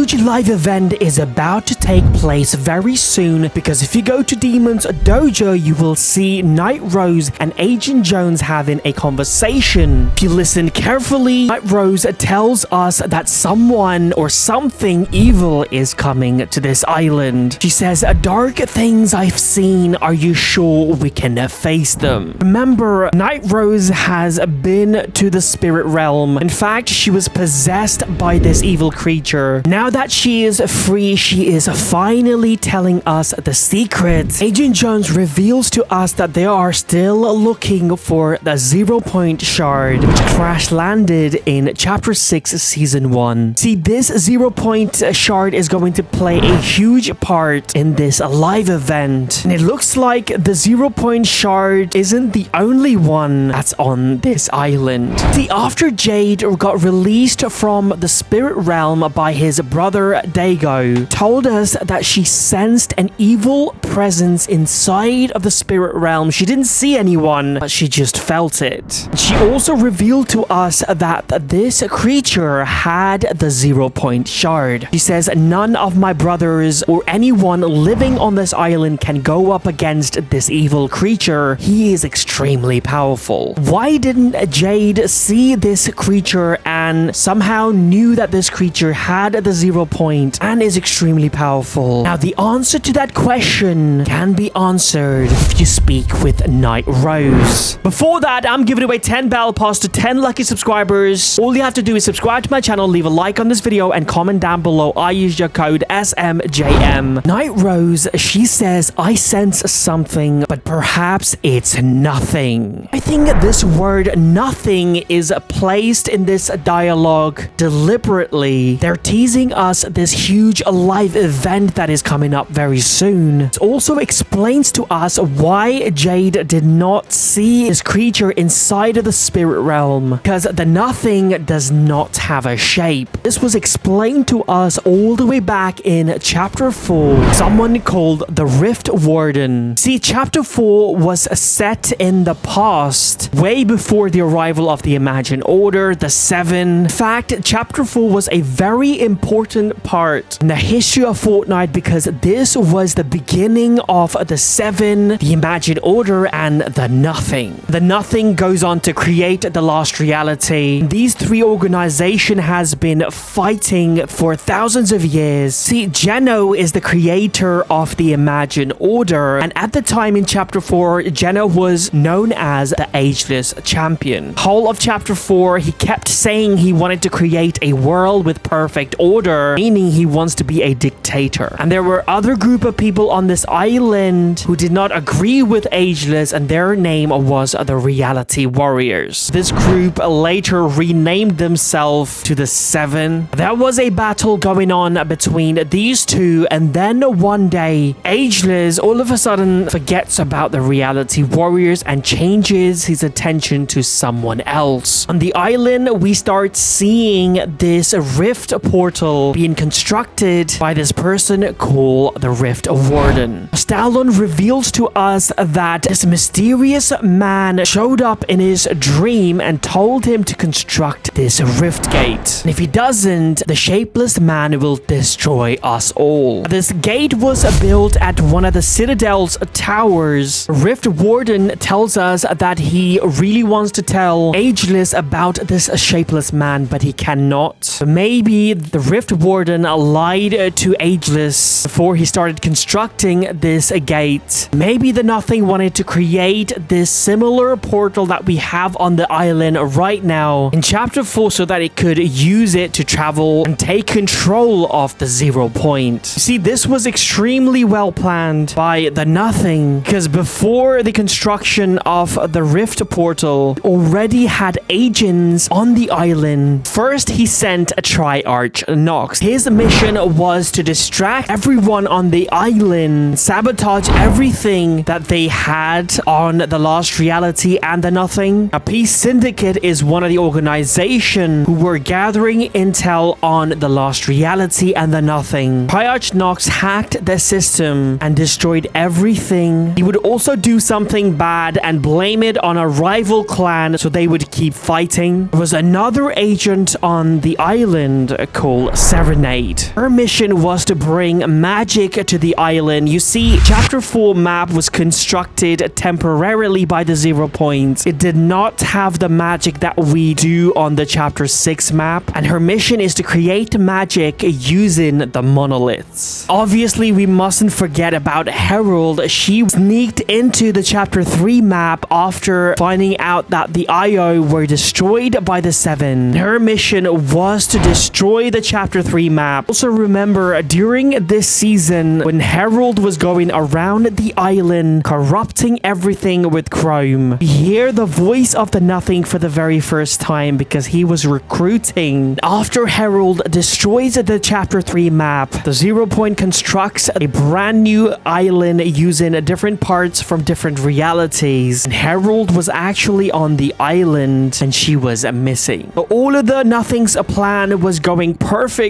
huge live event is about to take place very soon, because if you go to Demon's Dojo, you will see Night Rose and Agent Jones having a conversation. If you listen carefully, Night Rose tells us that someone or something evil is coming to this island. She says, "Dark things I've seen, are you sure we can face them?" Remember, Night Rose has been to the spirit realm. In fact, she was possessed by this evil creature. Now that she is free, she is finally telling us the secret. Agent Jones reveals to us that they are still looking for the 0-point shard, which crash landed in Chapter 6, Season 1. See, this 0-point shard is going to play a huge part in this live event. And it looks like the 0-point shard isn't the only one that's on this island. See, after Jade got released from the spirit realm by his brother Dago, told us that she sensed an evil presence inside of the spirit realm. She didn't see anyone, but she just felt it. She also revealed to us that this creature had the 0-point shard. She says, "None of my brothers or anyone living on this island can go up against this evil creature. He is extremely powerful." Why didn't Jade see this creature and somehow knew that this creature had the 0-point and is extremely powerful? Now, the answer to that question can be answered if you speak with Night Rose. Before that, I'm giving away 10 battle pass to 10 lucky subscribers. All you have to do is subscribe to my channel, leave a like on this video, and comment down below. I use your code SMJM. Night Rose, she says, "I sense something, but perhaps it's nothing." I think this word nothing is placed in this dialogue deliberately. They're teasing us this huge live event that is coming up very soon. It also explains to us why Jade did not see this creature inside of the spirit realm, because the nothing does not have a shape. This was explained to us all the way back in Chapter 4. Someone called the Rift Warden. See, Chapter 4 was set in the past, way before the arrival of the Imagined Order, the Seven. In fact, Chapter 4 was a very important part in the history of Fortnite, because this was the beginning of the Seven, the Imagined Order, and the Nothing. The Nothing goes on to create the Lost Reality. These three organizations has been fighting for thousands of years. See, Geno is the creator of the Imagined Order, and at the time in Chapter 4, Geno was known as the Ageless Champion. Whole of Chapter 4, he kept saying he wanted to create a world with perfect order, meaning he wants to be a dictator. And there were other group of people on this island who did not agree with Ageless, and their name was the Reality Warriors. This group later renamed themselves to the Seven. There was a battle going on between these two, and then one day, Ageless all of a sudden forgets about the Reality Warriors and changes his attention to someone else. On the island, we start seeing this rift portal being constructed by this person called the Rift Warden. Stalon reveals to us that this mysterious man showed up in his dream and told him to construct this rift gate. And if he doesn't, the shapeless man will destroy us all. This gate was built at one of the Citadel's towers. Rift Warden tells us that he really wants to tell Ageless about this shapeless man, but he cannot. Maybe the Rift Warden lied to Ageless before he started constructing this gate. Maybe the Nothing wanted to create this similar portal that we have on the island right now in Chapter 4, so that it could use it to travel and take control of the 0-point. See, this was extremely well planned by the Nothing, because before the construction of the rift portal, already had agents on the island. First, he sent a Triarch Nox. His mission was to distract everyone on the island, sabotage everything that they had on the Lost Reality and the Nothing. A Peace Syndicate is one of the organizations who were gathering intel on the Lost Reality and the Nothing. Triarch Nox hacked the system and destroyed everything. He would also do something bad and blame it on a rival clan so they would keep fighting. There was another agent on the island called Serenade. Her mission was to bring magic to the island. You see, Chapter 4 map was constructed temporarily by the 0 Point. It did not have the magic that we do on the Chapter 6 map, and her mission is to create magic using the monoliths. Obviously, we mustn't forget about Herald. She sneaked into the Chapter 3 map after finding out that the IO were destroyed by the 7. Her mission was to destroy the Chapter 3 map. Also remember, during this season, when Herald was going around the island, corrupting everything with Chrome, we hear the voice of the Nothing for the very first time because he was recruiting. After Herald destroys the Chapter 3 map, the 0 Point constructs a brand new island using different parts from different realities. And Herald was actually on the island and she was missing. But all of the Nothing's plan was going perfectly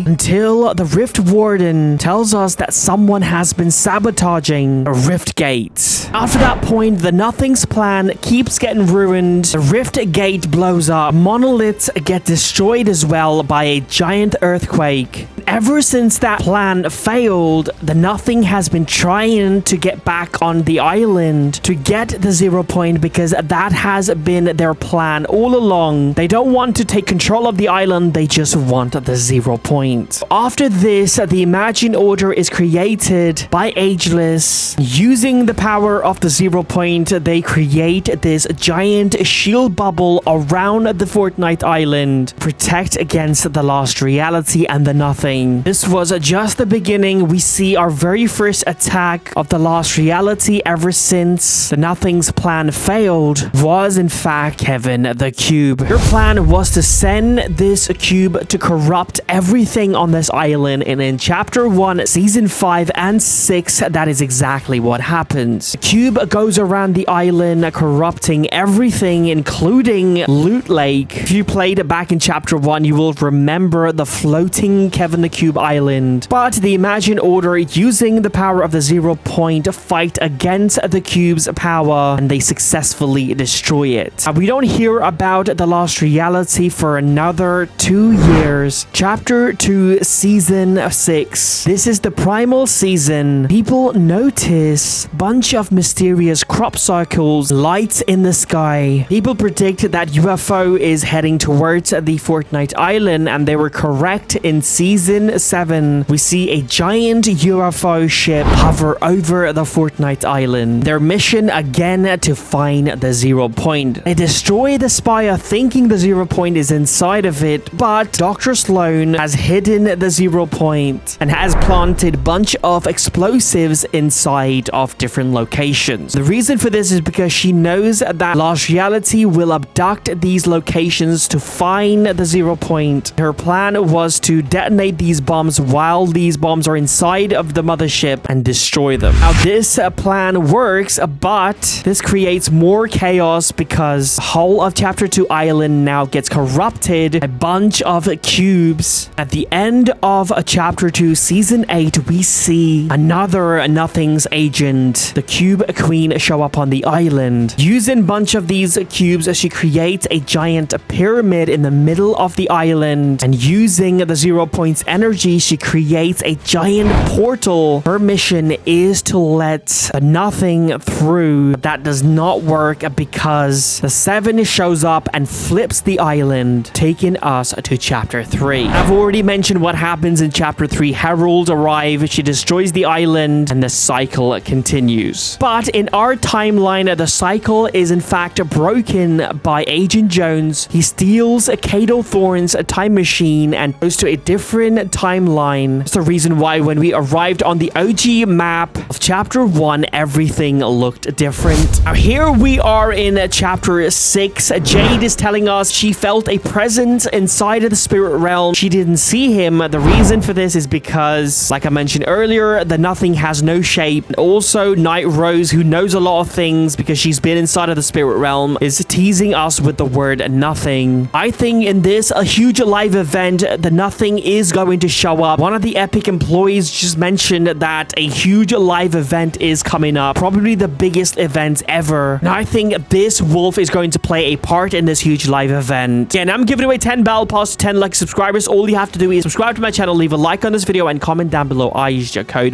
until the Rift Warden tells us that someone has been sabotaging a Rift Gate. After that point, the Nothing's plan keeps getting ruined. The Rift Gate blows up. Monoliths get destroyed as well by a giant earthquake. Ever since that plan failed, the Nothing has been trying to get back on the island to get the 0 Point because that has been their plan all along. They don't want to take control of the island, they just want the 0 Point. After this, the Imagine Order is created by Ageless. Using the power of the 0 Point, they create this giant shield bubble around the Fortnite island, protect against the Lost Reality and the Nothing. This was just the beginning. We see our very first attack of the Lost Reality ever since the Nothing's plan failed was in fact Kevin the Cube. Her plan was to send this cube to corrupt everything on this island, and in Chapter 1, Season 5 and 6, that is exactly what happens. The cube goes around the island corrupting everything, including Loot Lake. If you played back in Chapter 1, you will remember the floating Kevin the Cube island. But the Imagine Order, using the power of the 0 Point, fight against the cube's power, and they successfully destroy it. We don't hear about the Lost Reality for another 2 years. Chapter 2, Season 6. This is the primal season. People notice a bunch of mysterious crop circles, lights in the sky. People predict that UFO is heading towards the Fortnite island, and they were correct. In Season 7, we see a giant UFO ship hover over the Fortnite island. Their mission again to find the 0 Point. They destroy the spire thinking the 0 Point is inside of it, but Dr. Sloan has hidden the 0 Point and has planted a bunch of explosives inside of different locations. The reason for this is because she knows that Lost Reality will abduct these locations to find the 0 Point. Her plan was to detonate these bombs while these bombs are inside of the mothership and destroy them. Now this plan works, but this creates more chaos because the whole of Chapter 2 island now gets corrupted. A bunch of cubes. At the end of Chapter 2 Season 8, we see another Nothing's agent, the Cube Queen, show up on the island. Using a bunch of these cubes, she creates a giant pyramid in the middle of the island, and using the 0 Point's energy, she creates a giant portal. Her mission is to let the Nothing through. That does not work because the 7 shows up and flips the island, taking us to Chapter 3. I've already mentioned what happens in Chapter 3. Herald arrives, she destroys the island, and the cycle continues. But in our timeline, the cycle is in fact broken by Agent Jones. He steals Kato Thorne's time machine and goes to a different timeline. That's the reason why when we arrived on the OG map of Chapter 1, everything looked different. Now here we are in Chapter 6. Jade is telling us she felt a presence inside of the spirit realm. She didn't see him. The reason for this is because, like I mentioned earlier, the Nothing has no shape. And also, Night Rose, who knows a lot of things because she's been inside of the spirit realm, is teasing us with the word Nothing. I think in this, a huge live event, the Nothing is going going to show up. One of the Epic employees just mentioned that a huge live event is coming up, probably the biggest event ever. Now, I think this wolf is going to play a part in this huge live event. And I'm giving away 10 battle pass to 10 lucky subscribers. All you have to do is subscribe to my channel, leave a like on this video, and comment down below. I use your code